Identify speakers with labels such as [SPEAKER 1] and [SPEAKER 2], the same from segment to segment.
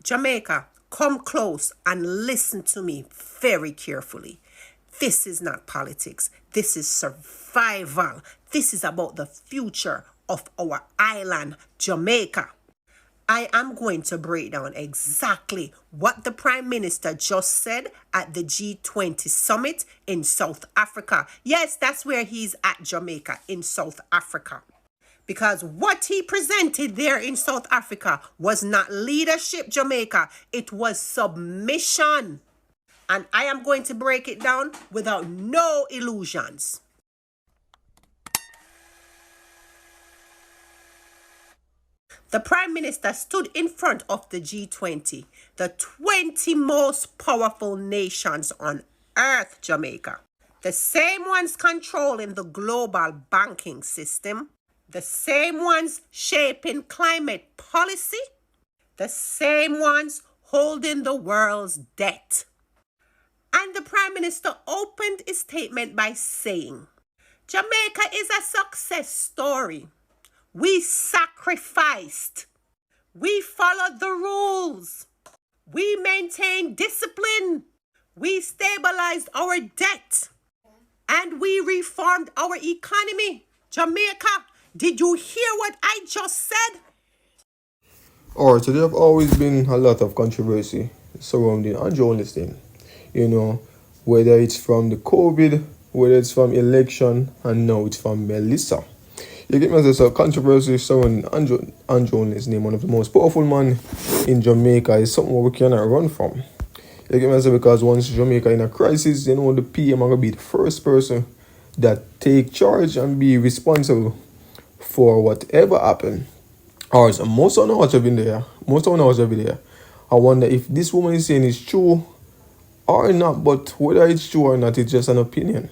[SPEAKER 1] Jamaica, come close and listen to me very carefully. This is not politics. This is survival. This is about the future of our island, Jamaica. I am going to break down exactly what the Prime Minister just said at the G20 summit in South Africa. Yes, that's where he's at, Jamaica, in South Africa. Because what he presented there in South Africa was not leadership, Jamaica. It was submission. And I am going to break it down without no illusions. The Prime Minister stood in front of the G20, the 20 most powerful nations on earth, Jamaica. The same ones controlling the global banking system, the same ones shaping climate policy, the same ones holding the world's debt. And the Prime Minister opened his statement by saying, Jamaica is a success story. We sacrificed. We followed the rules. We maintained discipline. We stabilized our debt. And we reformed our economy. Jamaica, did you hear what I just said?
[SPEAKER 2] Alright, so there have always been a lot of controversy surrounding Andrew Holness Sell. You know, whether it's from the COVID, whether it's from election, and now it's from Melissa. You get me? There's a controversy surrounding Andrew Holness' name, one of the most powerful men in Jamaica, is something we cannot run from. You get me? Because once Jamaica in a crisis, you know the PM are going to be the first person that take charge and be responsible for whatever happened. Or so most of the hours have been there. I wonder if this woman is saying is true or not, but whether it's true or not, it's just an opinion.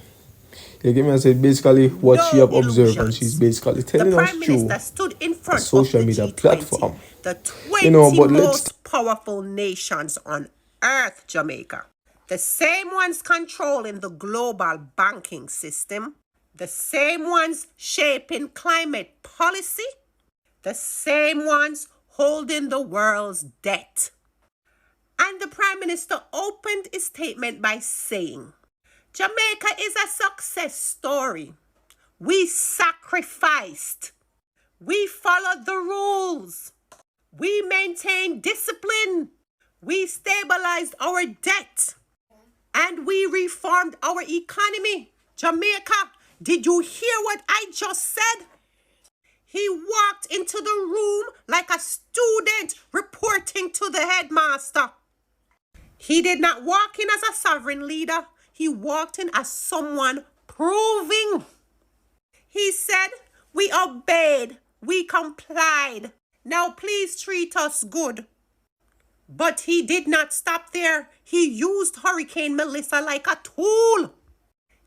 [SPEAKER 2] You get me? I said basically what she have observed, and she's basically telling us true.
[SPEAKER 1] Stood in front
[SPEAKER 2] a social
[SPEAKER 1] of the
[SPEAKER 2] media
[SPEAKER 1] G20,
[SPEAKER 2] platform.
[SPEAKER 1] The 20
[SPEAKER 2] but
[SPEAKER 1] most powerful nations on earth, Jamaica. The same ones controlling the global banking system, the same ones shaping climate policy, the same ones holding the world's debt. And the Prime Minister opened his statement by saying, Jamaica is a success story. We sacrificed. We followed the rules. We maintained discipline. We stabilized our debt. And we reformed our economy. Jamaica, did you hear what I just said? He walked into the room like a student reporting to the headmaster. He did not walk in as a sovereign leader. He walked in as someone proving. He said, we obeyed, we complied. Now please treat us good. But he did not stop there. He used Hurricane Melissa like a tool.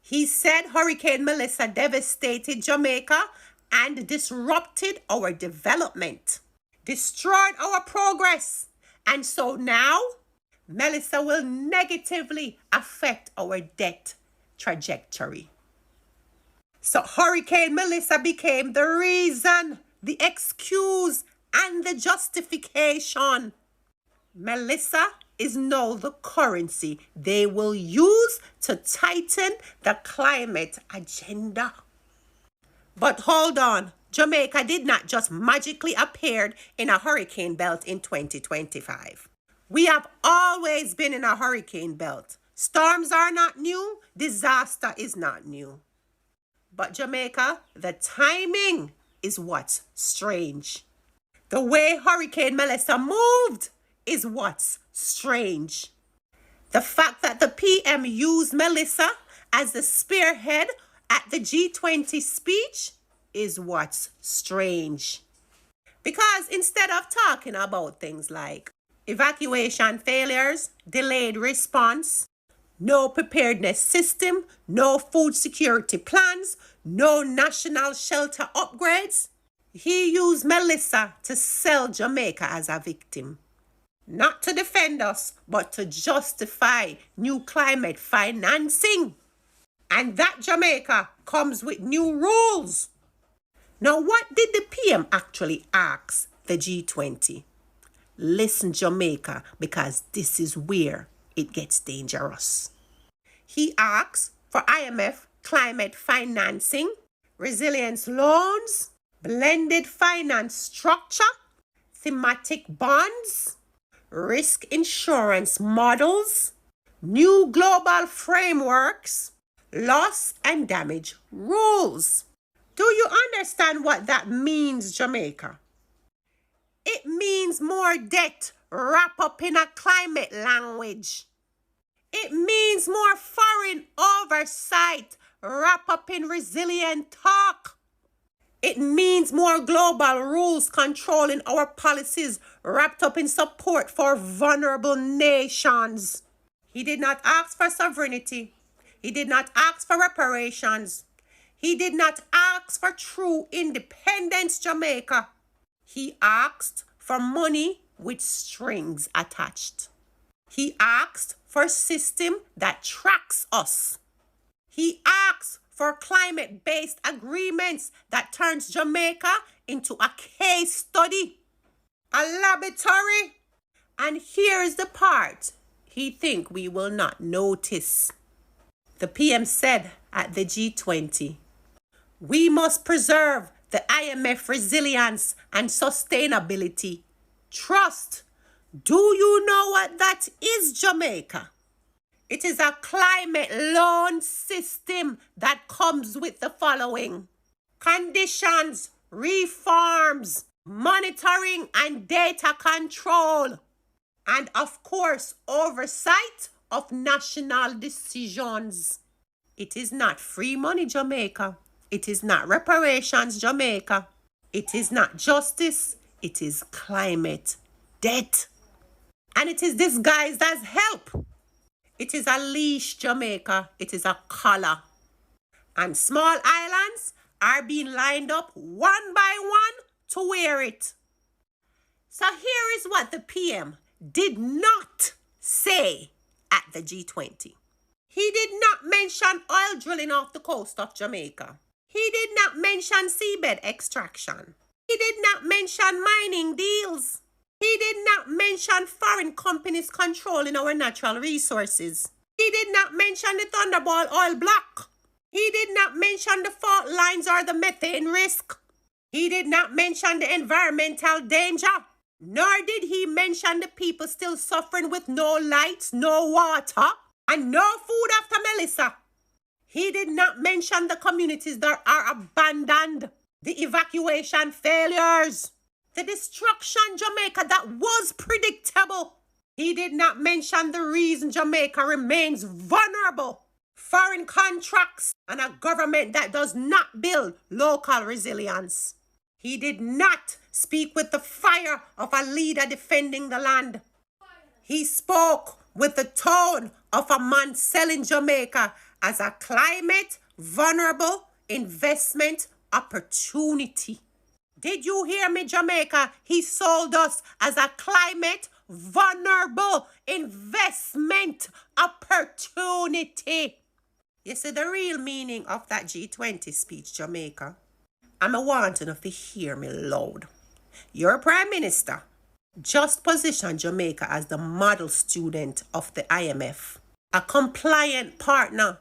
[SPEAKER 1] He said Hurricane Melissa devastated Jamaica and disrupted our development, destroyed our progress. And so now, Melissa will negatively affect our debt trajectory. So Hurricane Melissa became the reason, the excuse, and the justification. Melissa is now the currency they will use to tighten the climate agenda. But hold on, Jamaica did not just magically appear in a hurricane belt in 2025. We have always been in a hurricane belt. Storms are not new. Disaster is not new. But Jamaica, the timing is what's strange. The way Hurricane Melissa moved is what's strange. The fact that the PM used Melissa as the spearhead at the G20 speech is what's strange. Because instead of talking about things like evacuation failures, delayed response, no preparedness system, no food security plans, no national shelter upgrades, he used Melissa to sell Jamaica as a victim. Not to defend us, but to justify new climate financing. And that Jamaica comes with new rules. Now, what did the PM actually ask the G20? Listen, Jamaica, because this is where it gets dangerous. He asks for IMF climate financing, resilience loans, blended finance structure, thematic bonds, risk insurance models, new global frameworks, loss and damage rules. Do you understand what that means, Jamaica? It means more debt wrapped up in a climate language. It means more foreign oversight wrapped up in resilient talk. It means more global rules controlling our policies wrapped up in support for vulnerable nations. He did not ask for sovereignty. He did not ask for reparations. He did not ask for true independence, Jamaica. He asked for money with strings attached. He asked for a system that tracks us. He asked for climate-based agreements that turns Jamaica into a case study, a laboratory. And here is the part he think we will not notice. The PM said at the G20, we must preserve the IMF resilience and sustainability. Trust. Do you know what that is, Jamaica? It is a climate loan system that comes with the following: conditions, reforms, monitoring and data control, and of course, oversight of national decisions. It is not free money, Jamaica. It is not reparations, Jamaica. It is not justice. It is climate debt. And it is disguised as help. It is a leash, Jamaica. It is a collar. And small islands are being lined up one by one to wear it. So here is what the PM did not say at the G20. He did not mention oil drilling off the coast of Jamaica. He did not mention seabed extraction. He did not mention mining deals. He did not mention foreign companies controlling our natural resources. He did not mention the Thunderball oil block. He did not mention the fault lines or the methane risk. He did not mention the environmental danger. Nor did he mention the people still suffering with no lights, no water, and no food after Melissa. He did not mention the communities that are abandoned, the evacuation failures, the destruction, Jamaica, that was predictable. He did not mention the reason Jamaica remains vulnerable: foreign contracts and a government that does not build local resilience. He did not speak with the fire of a leader defending the land. He spoke with the tone of a man selling Jamaica as a climate vulnerable investment opportunity. Did you hear me, Jamaica? He sold us as a climate vulnerable investment opportunity. You see the real meaning of that G20 speech, Jamaica? I'm wanting to hear me loud. Your Prime Minister just positioned Jamaica as the model student of the IMF, a compliant partner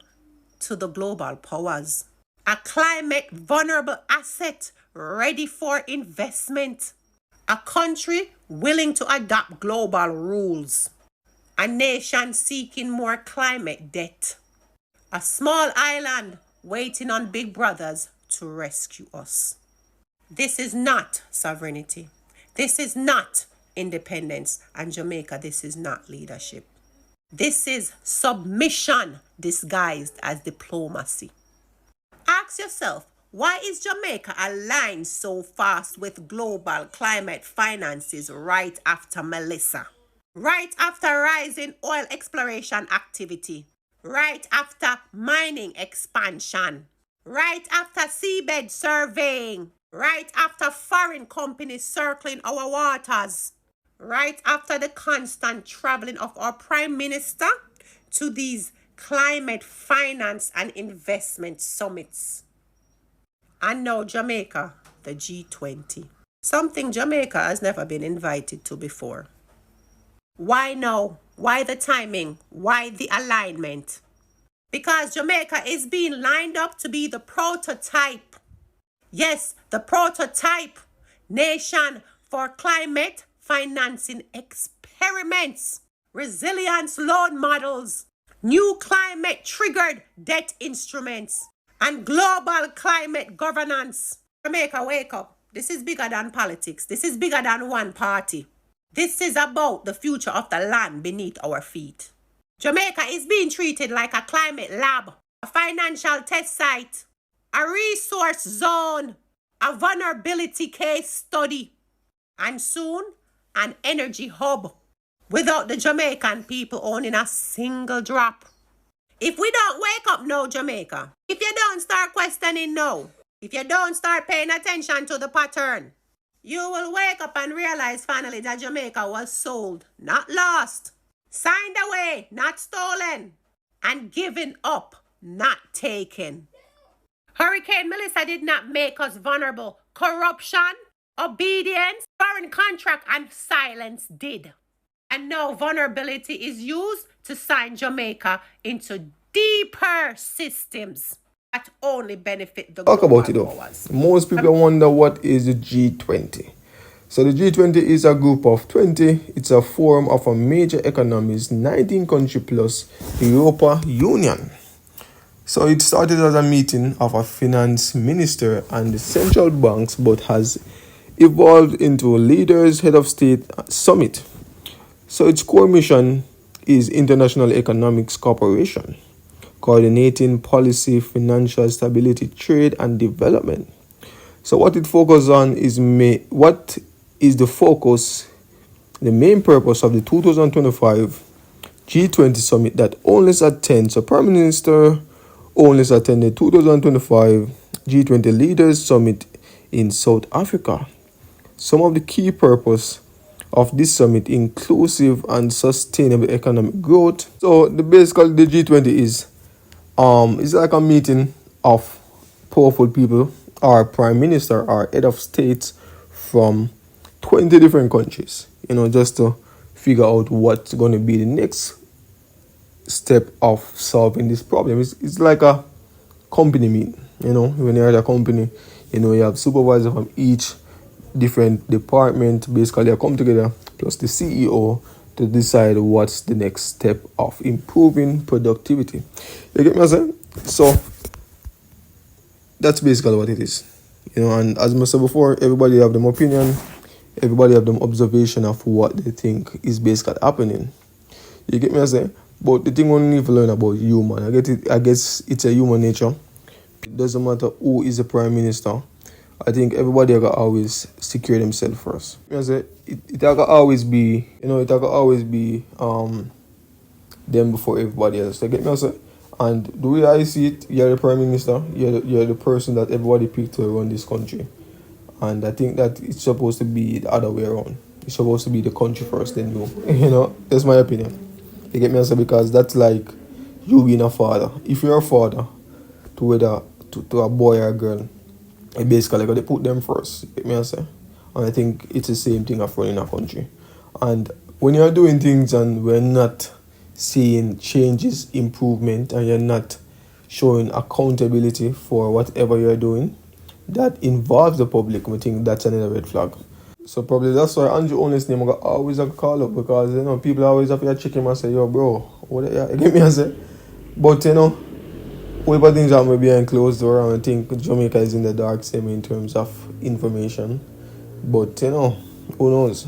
[SPEAKER 1] to the global powers, a climate vulnerable asset ready for investment, a country willing to adopt global rules, a nation seeking more climate debt, a small island waiting on big brothers to rescue us. This is not sovereignty. This is not independence. And Jamaica, this is not leadership. This is submission disguised as diplomacy. Ask yourself, why is Jamaica aligned so fast with global climate finances right after Melissa? Right after rising oil exploration activity? Right after mining expansion? Right after seabed surveying? Right after foreign companies circling our waters? Right after the constant traveling of our Prime Minister to these climate finance and investment summits? And now Jamaica, the G20. something Jamaica has never been invited to before. Why now? Why the timing? Why the alignment? Because Jamaica is being lined up to be the prototype. Yes, the prototype nation for climate financing experiments, resilience loan models, new climate triggered debt instruments, and global climate governance. Jamaica, wake up. This is bigger than politics. This is bigger than one party. This is about the future of the land beneath our feet. Jamaica is being treated like a climate lab, a financial test site, a resource zone, a vulnerability case study, and soon an energy hub without the Jamaican people owning a single drop. If we don't wake up now, Jamaica, if you don't start questioning now, if you don't start paying attention to the pattern, you will wake up and realize finally that Jamaica was sold, not lost, signed away, not stolen, and given up, not taken. Hurricane Melissa did not make us vulnerable. Corruption, obedience, foreign contract, and silence did. And now vulnerability is used to sign Jamaica into deeper systems that only benefit the
[SPEAKER 2] Talk
[SPEAKER 1] global
[SPEAKER 2] about it though.
[SPEAKER 1] powers.
[SPEAKER 2] Most people wonder what is the G20. So the G20 is a group of 20. It's a forum of a major economies, 19 countries plus the European Union. So it started as a meeting of a finance minister and the central banks, but has evolved into a leaders head of state summit. So its core mission is international economics cooperation, coordinating policy, financial stability, trade, and development. So what it focuses on is what is the focus, the main purpose of the 2025 G20 summit that only attends. So Prime Minister only attended 2025 G20 Leaders Summit in South Africa. Some of the key purpose of this summit, inclusive and sustainable economic growth. So the basically the G20 is it's like a meeting of powerful people or prime minister or head of states from 20 different countries, just to figure out what's going to be the next step of solving this problem. It's like a company meeting, when you're at a company, you have supervisors from each different department. Basically, they come together plus the CEO to decide what's the next step of improving productivity. You get me saying? So that's basically what it is. And as I said before, everybody have them opinion, everybody have them observation of what they think is basically happening. You get me saying? But the thing we need to learn about human, I guess it's a human nature. It doesn't matter who is the prime minister. I think everybody can always secure themselves first. It can always be, them before everybody else. You get me say? And the way I see it, you're the prime minister, you're the person that everybody picked to run this country. And I think that it's supposed to be the other way around. It's supposed to be the country first, then you. That's my opinion. You get me say? Because that's like you being a father. If you're a father to a boy or a girl, you basically got to put them first. You get me say? And I think it's the same thing of running a country. And when you're doing things and we're not seeing changes, improvement, and you're not showing accountability for whatever you're doing that involves the public, I think that's another red flag. So probably that's why Andrew Holness name I always have to call up, because people always have to check him and say, yo bro, what you get me and say? But whatever things are behind closed door, and I think Jamaica is in the dark same in terms of information. But who knows?